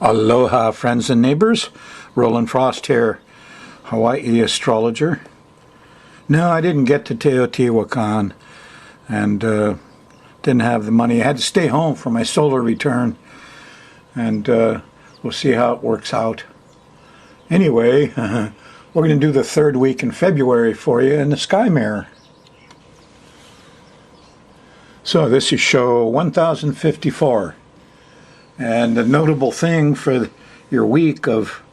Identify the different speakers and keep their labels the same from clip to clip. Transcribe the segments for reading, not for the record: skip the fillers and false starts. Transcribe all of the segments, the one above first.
Speaker 1: Aloha, friends and neighbors. Rollin Frost here, Hawaii astrologer. No, I didn't get to Teotihuacan and didn't have the money. I had to stay home for my solar return, and we'll see how it works out. Anyway, we're going to do the third week in February for you in the Sky Mirror. So this is show 1054. And a notable thing for your week of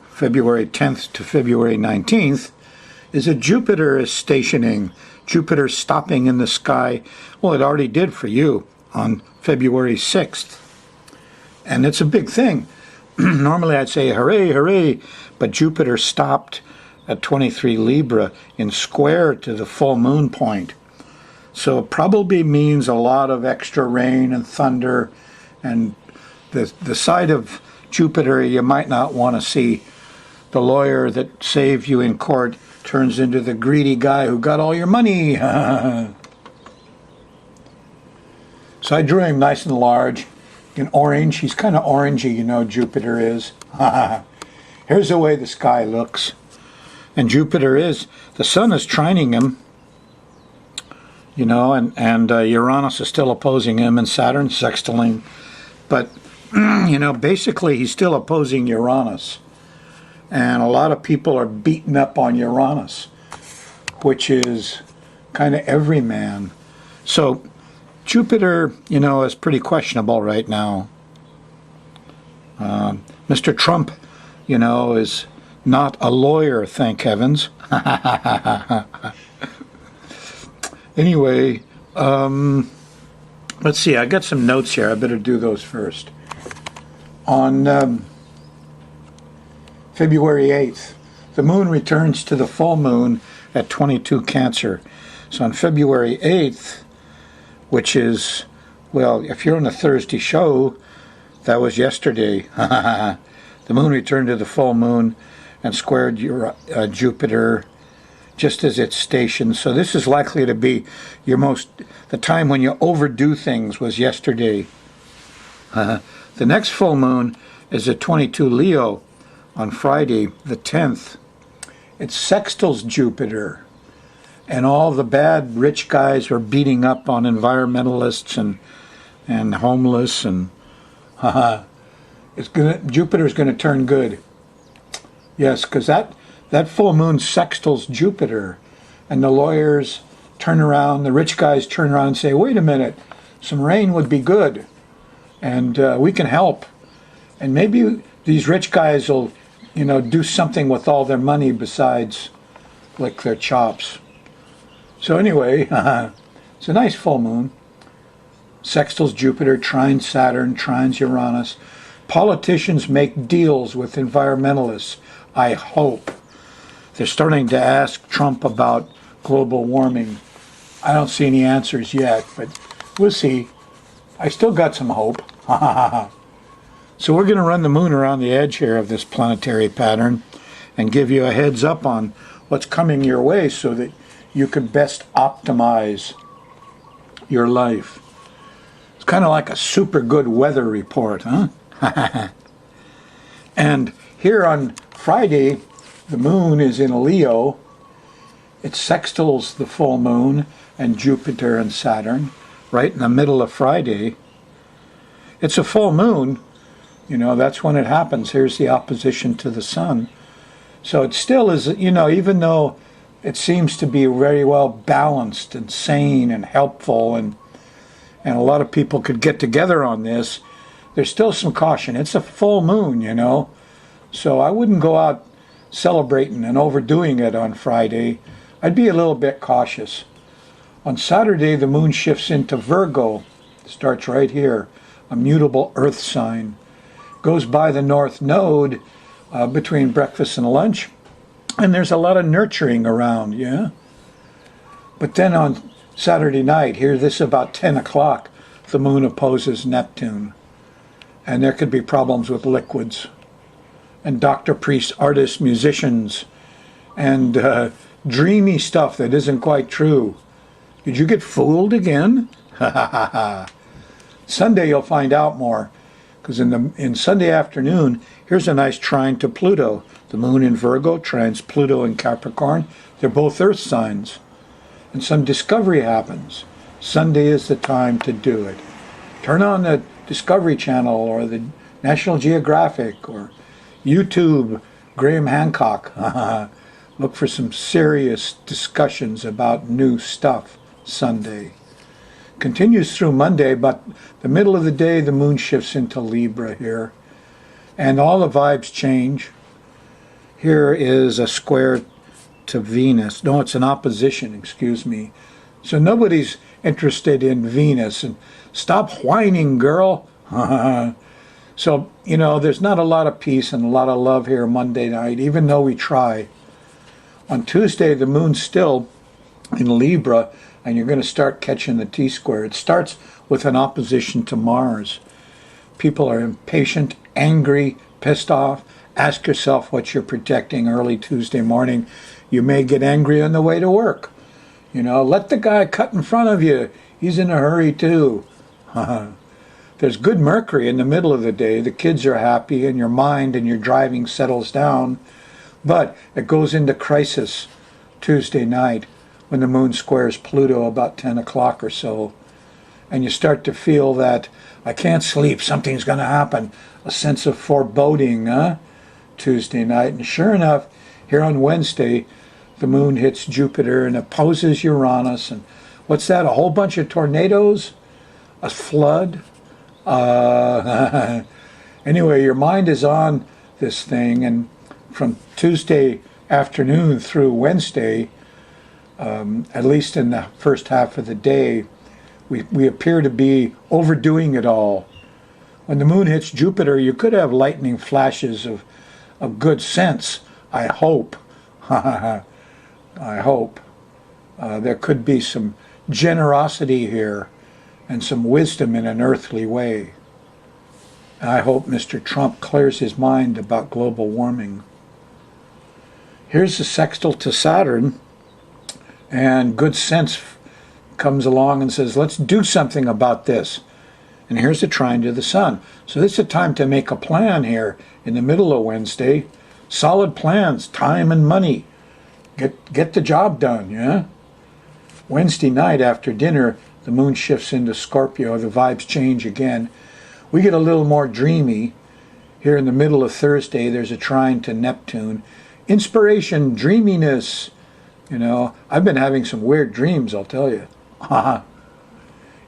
Speaker 1: February 10th to February 19th is that Jupiter is stationing. Jupiter stopping in the sky. Well, it already did for you on February 6th. And it's a big thing. Normally I'd say hooray, hooray, but Jupiter stopped at 23 Libra in square to the full moon point. So it probably means a lot of extra rain and thunder, and the side of Jupiter you might not want to see. The lawyer that saved you in court turns into the greedy guy who got all your money. So I drew him nice and large in orange. He's kind of orangey, you know, Jupiter is. Here's the way the sky looks. And Jupiter is, the sun is trining him, you know, and Uranus is still opposing him, and Saturn sextiling. But you know, basically he's still opposing Uranus. And a lot of people are beating up on Uranus, which is kind of everyman. So Jupiter, you know, is pretty questionable right now. Mr. Trump, you know, is not a lawyer, thank heavens. Anyway, let's see, I got some notes here. I better do those first. On February 8th, the moon returns to the full moon at 22 Cancer. So on February 8th, which is, well, if you're on a Thursday show, that was yesterday. The moon returned to the full moon and squared Jupiter just as it's stationed. So this is likely to be the time when you overdo things was yesterday. The next full moon is at 22 Leo on Friday, the 10th. It sextiles Jupiter, and all the bad rich guys are beating up on environmentalists and homeless, and Jupiter's going to turn good. Yes, because that full moon sextiles Jupiter, and the lawyers turn around, the rich guys turn around and say, wait a minute, some rain would be good. And we can help. And maybe these rich guys will, you know, do something with all their money besides lick their chops. So anyway, it's a nice full moon. Sextiles Jupiter, trines Saturn, trines Uranus. Politicians make deals with environmentalists, I hope. They're starting to ask Trump about global warming. I don't see any answers yet, but we'll see. I still got some hope. So we're going to run the moon around the edge here of this planetary pattern and give you a heads up on what's coming your way so that you can best optimize your life. It's kind of like a super good weather report, huh? And here on Friday, the moon is in Leo. It sextiles the full moon and Jupiter and Saturn right in the middle of Friday. It's a full moon, you know, that's when it happens. Here's the opposition to the sun. So it still is, you know, even though it seems to be very well balanced and sane and helpful, and a lot of people could get together on this, there's still some caution. It's a full moon, you know, so I wouldn't go out celebrating and overdoing it on Friday. I'd be a little bit cautious. On Saturday, the moon shifts into Virgo, starts right here, a mutable earth sign, goes by the north node between breakfast and lunch, and there's a lot of nurturing around, yeah? But then on Saturday night, here, this is about 10 o'clock, the moon opposes Neptune, and there could be problems with liquids, and doctor, priests, artists, musicians, and dreamy stuff that isn't quite true. Did you get fooled again? Sunday you'll find out more. Because in Sunday afternoon, here's a nice trine to Pluto. The moon in Virgo trines Pluto in Capricorn. They're both earth signs. And some discovery happens. Sunday is the time to do it. Turn on the Discovery Channel or the National Geographic or YouTube, Graham Hancock. Look for some serious discussions about new stuff Sunday. Continues through Monday, but the middle of the day the moon shifts into Libra here. And all the vibes change. Here is a square to Venus. No, it's an opposition, excuse me. So nobody's interested in Venus. And stop whining, girl. So, you know, there's not a lot of peace and a lot of love here Monday night, even though we try. On Tuesday, the moon's still in Libra, and you're going to start catching the T-square. It starts with an opposition to Mars. People are impatient, angry, pissed off. Ask yourself what you're projecting early Tuesday morning. You may get angry on the way to work. You know, let the guy cut in front of you. He's in a hurry too. There's good Mercury in the middle of the day. The kids are happy and your mind and your driving settles down. But it goes into crisis Tuesday night when the moon squares Pluto about 10 o'clock or so. And you start to feel that, I can't sleep, something's going to happen. A sense of foreboding, Tuesday night. And sure enough, here on Wednesday, the moon hits Jupiter and opposes Uranus. And what's that, a whole bunch of tornadoes? A flood? Anyway, your mind is on this thing, and from Tuesday afternoon through Wednesday, at least in the first half of the day, we appear to be overdoing it all. When the moon hits Jupiter, you could have lightning flashes of good sense, I hope. I hope. There could be some generosity here and some wisdom in an earthly way. I hope Mr. Trump clears his mind about global warming. Here's the sextile to Saturn, and good sense comes along and says, let's do something about this. And here's the trine to the Sun. So this is a time to make a plan here in the middle of Wednesday. Solid plans, time and money. Get the job done, yeah? Wednesday night after dinner, the moon shifts into Scorpio. The vibes change again. We get a little more dreamy. Here in the middle of Thursday, there's a trine to Neptune. Inspiration, dreaminess. You know, I've been having some weird dreams, I'll tell you.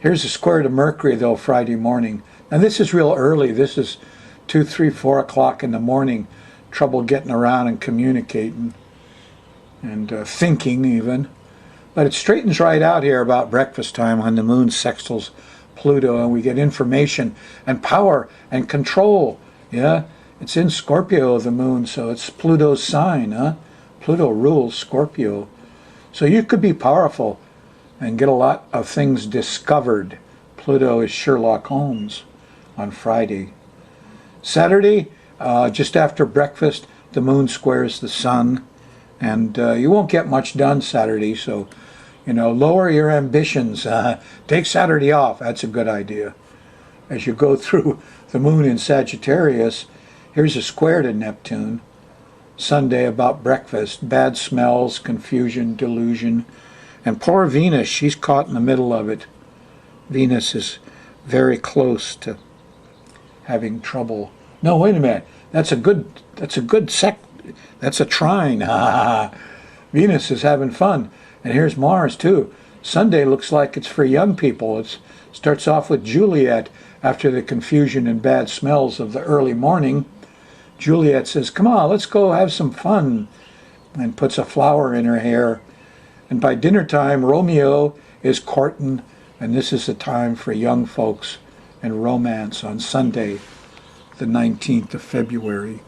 Speaker 1: Here's a square to Mercury, though, Friday morning. Now, this is real early. This is 2, 3, 4 o'clock in the morning. Trouble getting around and communicating and thinking even. But it straightens right out here about breakfast time when the moon sextiles Pluto and we get information and power and control. Yeah, it's in Scorpio, the moon, so it's Pluto's sign, huh? Pluto rules Scorpio. So you could be powerful and get a lot of things discovered. Pluto is Sherlock Holmes on Friday. Saturday, just after breakfast, the moon squares the sun, and you won't get much done Saturday, so, you know, lower your ambitions. Take Saturday off. That's a good idea. As you go through the moon in Sagittarius, here's a square to Neptune. Sunday about breakfast, bad smells, confusion, delusion. And poor Venus, she's caught in the middle of it. Venus is very close to having trouble. No, wait a minute. That's a trine. Venus is having fun. And here's Mars, too. Sunday looks like it's for young people. It starts off with Juliet after the confusion and bad smells of the early morning. Juliet says, come on, let's go have some fun, and puts a flower in her hair. And by dinner time, Romeo is courting, and this is the time for young folks and romance on Sunday, the 19th of February.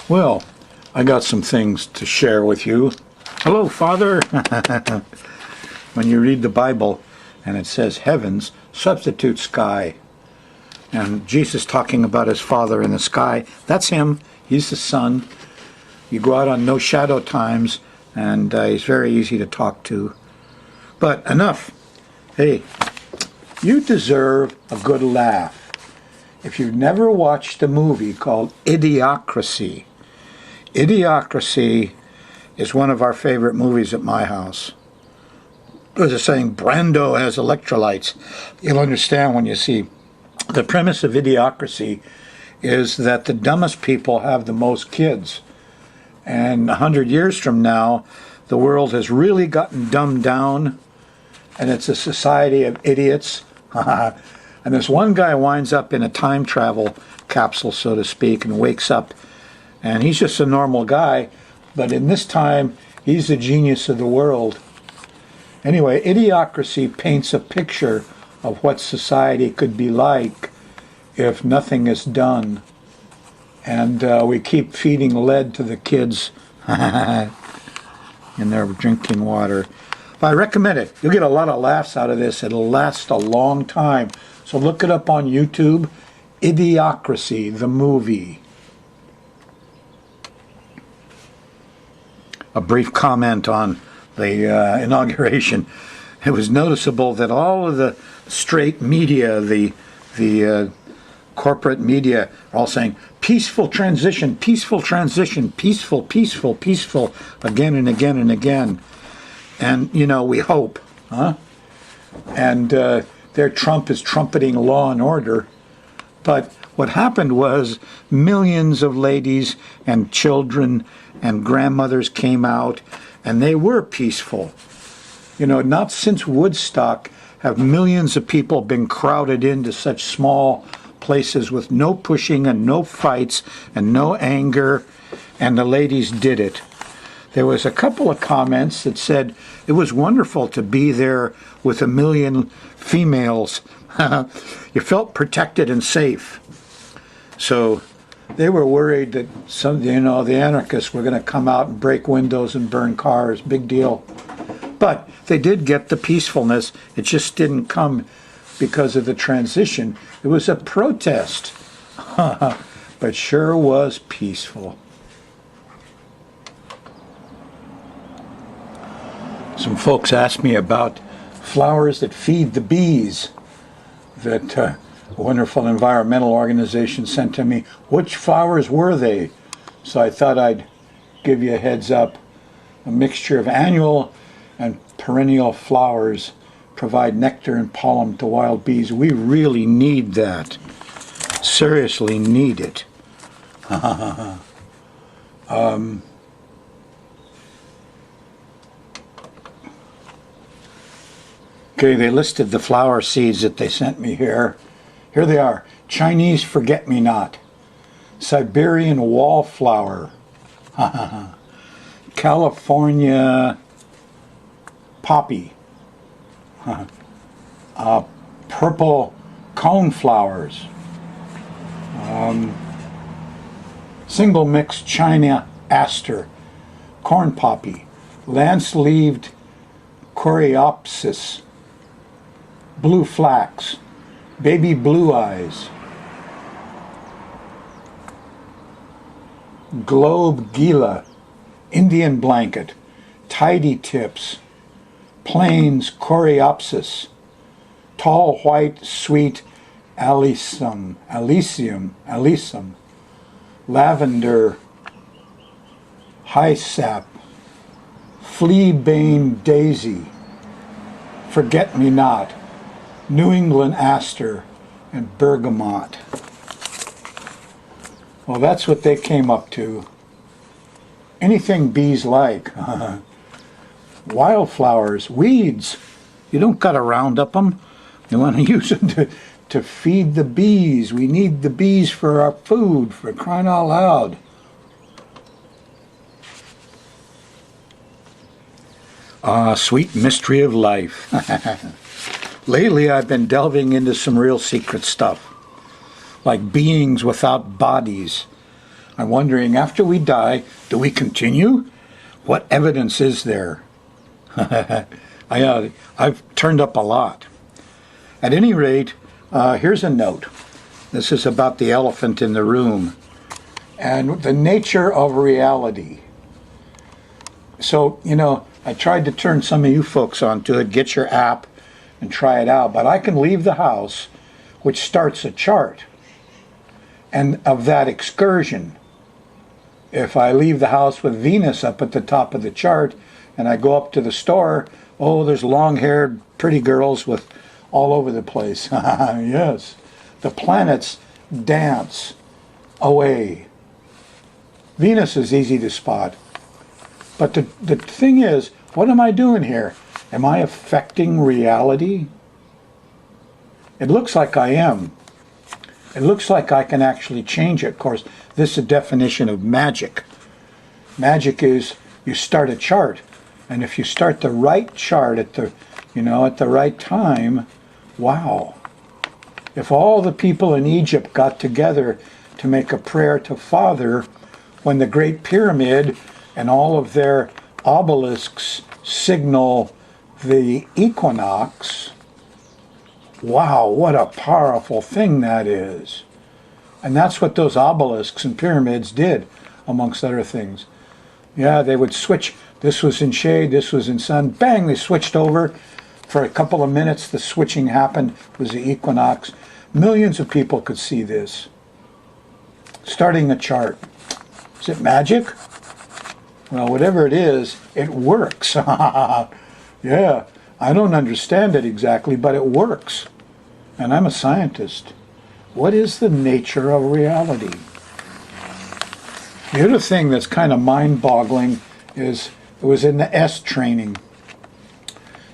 Speaker 1: Well, I got some things to share with you. Hello, Father. When you read the Bible and it says heavens, substitute sky. And Jesus talking about his Father in the sky, that's him. He's the Son. You go out on no shadow times, and he's very easy to talk to. But enough. Hey, You deserve a good laugh. If you've never watched a movie called Idiocracy, Idiocracy is one of our favorite movies at my house. There's a saying, Brando has electrolytes. You'll understand when you see the premise of Idiocracy is that the dumbest people have the most kids. And 100 years from now, the world has really gotten dumbed down, and it's a society of idiots. And this one guy winds up in a time travel capsule, so to speak, and wakes up, and he's just a normal guy, but in this time, he's the genius of the world. Anyway, Idiocracy paints a picture of what society could be like if nothing is done. And we keep feeding lead to the kids in their drinking water. But I recommend it. You'll get a lot of laughs out of this. It'll last a long time. So look it up on YouTube, Idiocracy, the movie. A brief comment on the inauguration. It was noticeable that all of the straight media, the corporate media, are all saying, peaceful transition, peaceful transition, peaceful, peaceful, peaceful, again and again and again. And, you know, we hope, huh? And their Trump is trumpeting law and order. But what happened was millions of ladies and children and grandmothers came out, and they were peaceful. You know, not since Woodstock have millions of people been crowded into such small places with no pushing and no fights and no anger, and the ladies did it. There was a couple of comments that said it was wonderful to be there with 1 million females. You felt protected and safe. So they were worried that the anarchists were going to come out and break windows and burn cars. Big deal. But they did get the peacefulness. It just didn't come because of the transition. It was a protest. But sure was peaceful. Some folks asked me about flowers that feed the bees that a wonderful environmental organization sent to me. Which flowers were they? So I thought I'd give you a heads up. A mixture of annual and perennial flowers provide nectar and pollen to wild bees. We really need that. Seriously need it. Okay, they listed the flower seeds that they sent me here. Here they are. Chinese forget-me-not. Siberian wallflower. California poppy. Purple coneflowers. Single mixed China aster. Corn poppy. Lance-leaved coreopsis. Blue flax, baby blue eyes, globe gila, Indian blanket, tidy tips, plains coreopsis, tall white sweet alyssum, lavender, high sap, fleabane daisy, forget-me-not, New England aster, and bergamot. Well, that's what they came up to. Anything bees like. Wildflowers, weeds. You don't got to Roundup them. You want to use them to feed the bees. We need the bees for our food, for crying out loud. Ah, sweet mystery of life. Lately, I've been delving into some real secret stuff, like beings without bodies. I'm wondering, after we die, do we continue? What evidence is there? I've turned up a lot. At any rate, here's a note. This is about the elephant in the room and the nature of reality. So, you know, I tried to turn some of you folks onto it. Get your app, and try it out. But I can leave the house, which starts a chart, and of that excursion. If I leave the house with Venus up at the top of the chart, and I go up to the store, oh, there's long-haired, pretty girls with all over the place. Yes. The planets dance away. Venus is easy to spot. But the thing is, what am I doing here? Am I affecting reality? It looks like I am. It looks like I can actually change it. Of course, this is a definition of magic. Magic is you start a chart, and if you start the right chart at the right time, wow. If all the people in Egypt got together to make a prayer to Father when the Great Pyramid and all of their obelisks signal the equinox, wow, what a powerful thing that is. And that's what those obelisks and pyramids did, amongst other things. Yeah, they would switch. This was in shade, this was in sun. Bang, they switched over. For a couple of minutes, the switching happened. It was the equinox. Millions of people could see this. Starting a chart. Is it magic? Well, whatever it is, it works. Yeah, I don't understand it exactly, but it works. And I'm a scientist. What is the nature of reality? The other thing that's kind of mind-boggling is it was in the S training.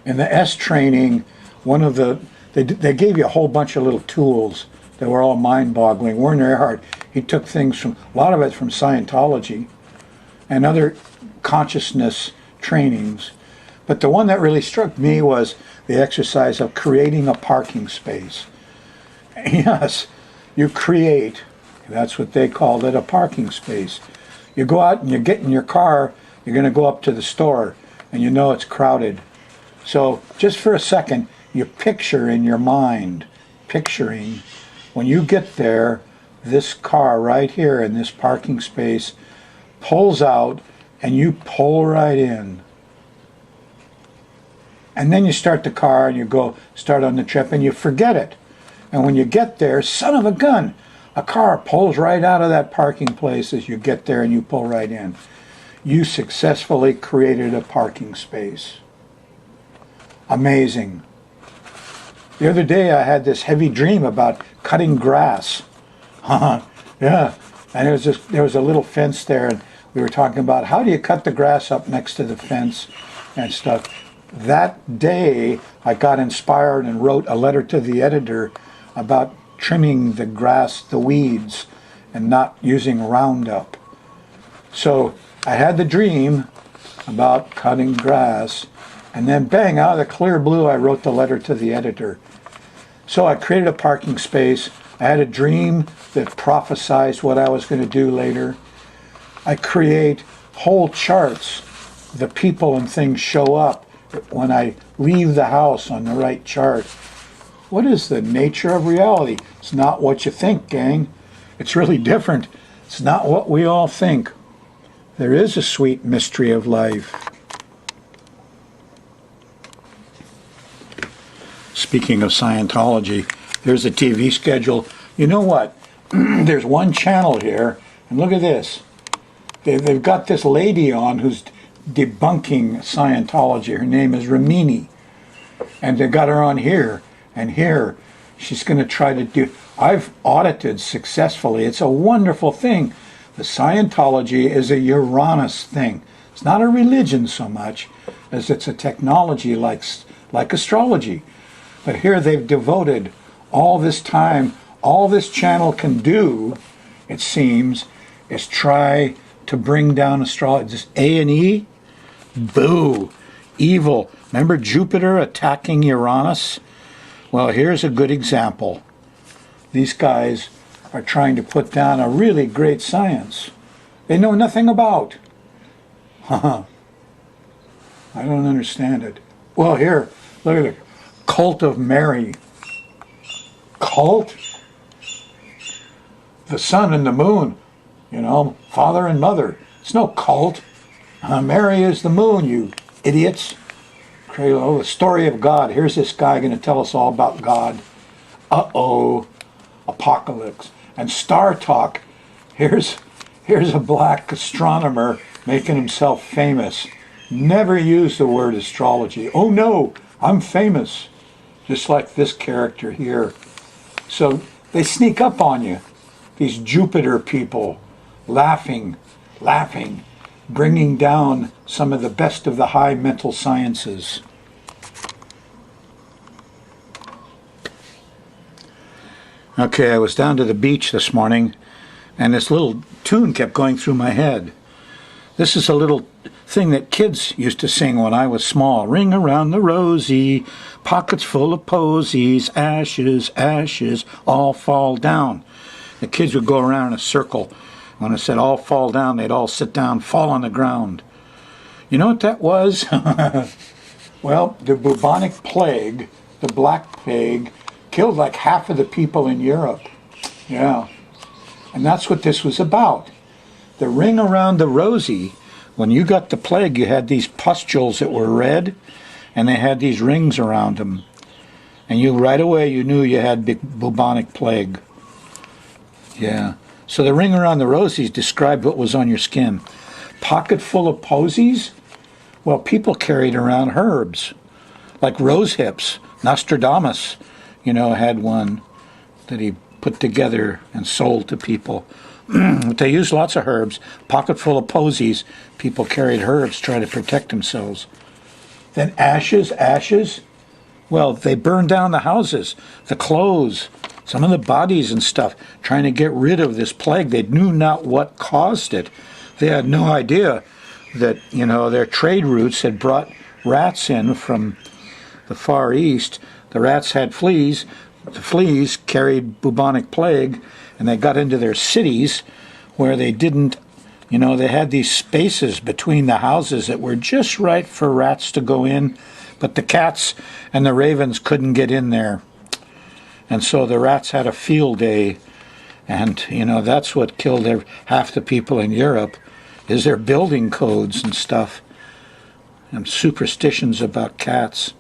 Speaker 1: In the S training, they gave you a whole bunch of little tools that were all mind-boggling. Werner Erhard, he took things from, a lot of it from Scientology and other consciousness trainings. But the one that really struck me was the exercise of creating a parking space. Yes, you create, that's what they called it, a parking space. You go out and you get in your car, you're going to go up to the store, and you know it's crowded. So just for a second, you picture in your mind, picturing, when you get there, this car right here in this parking space pulls out and you pull right in. And then you start the car and you go start on the trip and you forget it. And when you get there, son of a gun, a car pulls right out of that parking place as you get there and you pull right in. You successfully created a parking space. Amazing. The other day I had this heavy dream about cutting grass. Yeah, and there was a little fence there, and we were talking about how do you cut the grass up next to the fence and stuff. That day I got inspired and wrote a letter to the editor about trimming the grass, the weeds, and not using Roundup. So I had the dream about cutting grass, and then bang, out of the clear blue, I wrote the letter to the editor. So I created a parking space. I had a dream that prophesized what I was going to do later. I create whole charts. The people and things show up when I leave the house on the right chart. What is the nature of reality? It's not what you think, gang. It's really different. It's not what we all think. There is a sweet mystery of life. Speaking of Scientology, there's a TV schedule. You know what? There's one channel here, and look at this. They've got this lady on who's debunking Scientology. Her name is Ramini. And they got her on here, and here. She's going to try to do... I've audited successfully. It's a wonderful thing. The Scientology is a Uranus thing. It's not a religion so much as it's a technology like astrology. But here they've devoted all this time. All this channel can do, it seems, is try to bring down astrology. Just A&E, boo, evil. Remember Jupiter attacking Uranus? Well, here's a good example. These guys are trying to put down a really great science they know nothing about. I don't understand it. Well, here, look at it. Cult of Mary. Cult? The sun and the moon, father and mother. It's no cult. Mary is the moon, you idiots. The story of God. Here's this guy going to tell us all about God. Uh-oh. Apocalypse. And Star Talk. Here's a black astronomer making himself famous. Never use the word astrology. Oh no, I'm famous. Just like this character here. So they sneak up on you. These Jupiter people, laughing, bringing down some of the best of the high mental sciences. Okay, I was down to the beach this morning, and this little tune kept going through my head. This is a little thing that kids used to sing when I was small. Ring around the rosy, pockets full of posies, ashes, ashes, all fall down. The kids would go around in a circle. When I said all fall down, they'd all sit down, fall on the ground. You know what that was? Well, the bubonic plague, the Black Plague, killed like half of the people in Europe. Yeah. And that's what this was about. The ring around the rosy, when you got the plague, you had these pustules that were red, and they had these rings around them. And you right away, you knew you had bubonic plague. Yeah. So the ring around the rosies described what was on your skin. Pocket full of posies? Well, people carried around herbs, like rose hips. Nostradamus, had one that he put together and sold to people. But they used lots of herbs. Pocket full of posies. People carried herbs trying to protect themselves. Then ashes. Well, they burned down the houses, the clothes, some of the bodies and stuff, trying to get rid of this plague. They knew not what caused it. They had no idea that, their trade routes had brought rats in from the Far East. The rats had fleas. The fleas carried bubonic plague, and they got into their cities where they didn't, they had these spaces between the houses that were just right for rats to go in, but the cats and the ravens couldn't get in there. And so the rats had a field day, and, that's what killed half the people in Europe, is their building codes and stuff, and superstitions about cats.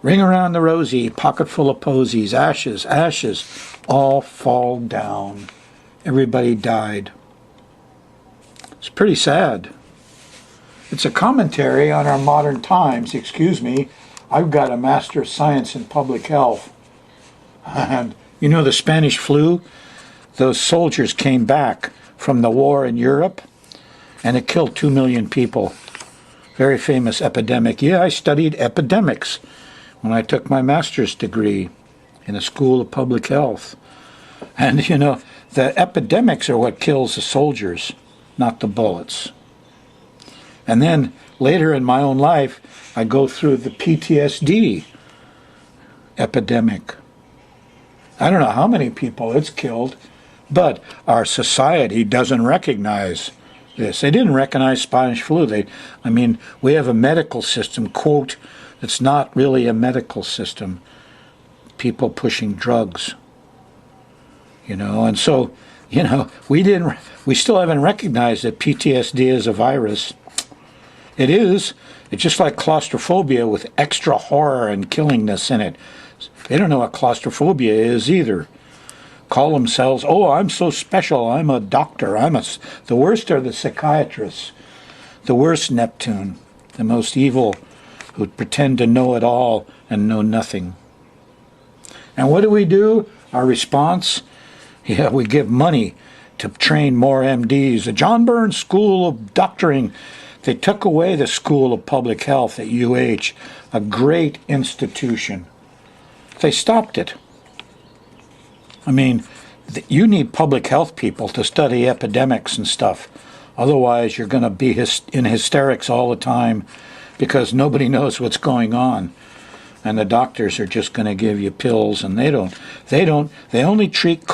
Speaker 1: Ring around the rosy, pocket full of posies, ashes, all fall down. Everybody died. It's pretty sad. It's a commentary on our modern times. Excuse me, I've got a Master of Science in Public Health. And the Spanish flu? Those soldiers came back from the war in Europe, and it killed 2 million people. Very famous epidemic. Yeah, I studied epidemics when I took my master's degree in the School of Public Health. And, the epidemics are what kills the soldiers, not the bullets. And then later in my own life, I go through the PTSD epidemic. I don't know how many people it's killed, but our society doesn't recognize this. They didn't recognize Spanish flu. We have a medical system, quote, it's not really a medical system. People pushing drugs, and so, we still haven't recognized that PTSD is a virus. It is. It's just like claustrophobia with extra horror and killingness in it. They don't know what claustrophobia is either. Call themselves, oh, I'm so special, I'm a doctor, the worst are the psychiatrists, the worst Neptune, the most evil, who pretend to know it all and know nothing. And what do? Our response? Yeah, we give money to train more MDs. The John Burns School of Doctoring, they took away the School of Public Health at UH, a great institution. They stopped it. You need public health people to study epidemics and stuff. Otherwise, you're going to be in hysterics all the time because nobody knows what's going on. And the doctors are just going to give you pills, and they only treat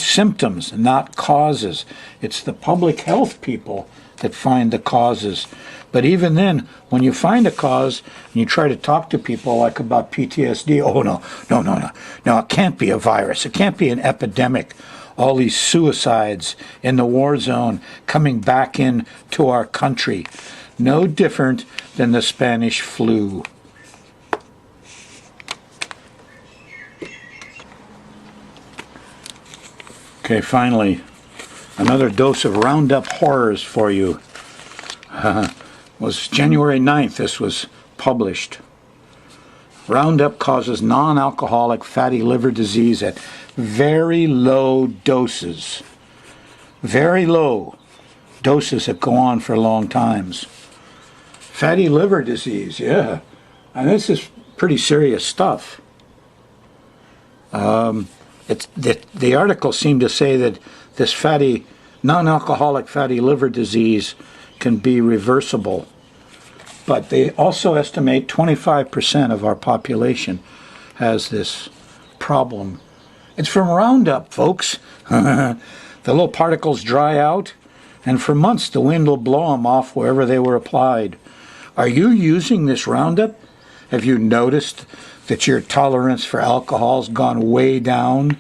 Speaker 1: symptoms, not causes. It's the public health people that find the causes. But even then, when you find a cause and you try to talk to people like about PTSD, oh no, it can't be a virus. It can't be an epidemic. All these suicides in the war zone coming back into our country. No different than the Spanish flu. Okay, finally, another dose of Roundup horrors for you. Was January 9th this was published. Roundup causes non-alcoholic fatty liver disease at very low doses. Very low doses that go on for long times. Fatty liver disease, yeah. And this is pretty serious stuff. The article seemed to say that this non-alcoholic fatty liver disease can be reversible. But they also estimate 25% of our population has this problem. It's from Roundup, folks. The little particles dry out, and for months the wind will blow them off wherever they were applied. Are you using this Roundup? Have you noticed that your tolerance for alcohol's gone way down?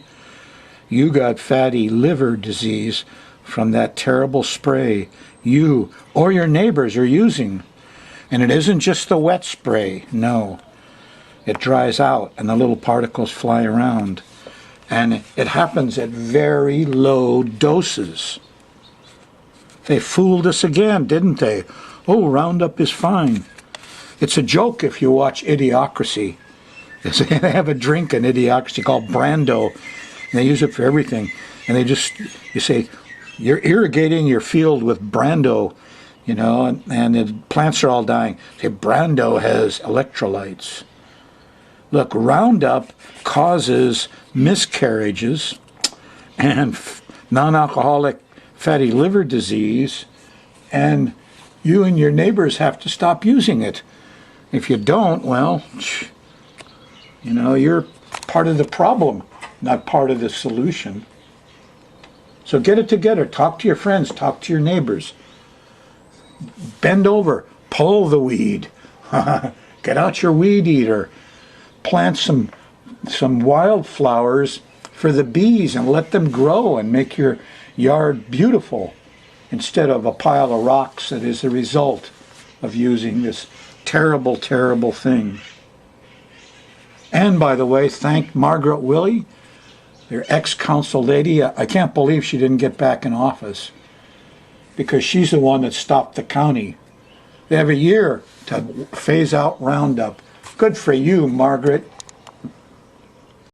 Speaker 1: You got fatty liver disease from that terrible spray you or your neighbors are using. And it isn't just the wet spray, no. It dries out and the little particles fly around. And it happens at very low doses. They fooled us again, didn't they? Oh, Roundup is fine. It's a joke if you watch Idiocracy. They have a drink in Idiocracy called Brando, and they use it for everything. And you say, you're irrigating your field with Brando, and the plants are all dying. Say, Brando has electrolytes. Look, Roundup causes miscarriages and non-alcoholic fatty liver disease, and you and your neighbors have to stop using it. If you don't, well, you're part of the problem, not part of the solution. So get it together. Talk to your friends. Talk to your neighbors. Bend over. Pull the weed. Get out your weed eater. Plant some wildflowers for the bees and let them grow and make your yard beautiful instead of a pile of rocks that is the result of using this terrible, terrible thing. And by the way, thank Margaret Willey, their ex-council lady. I can't believe she didn't get back in office because she's the one that stopped the county. They have a year to phase out Roundup. Good for you, Margaret.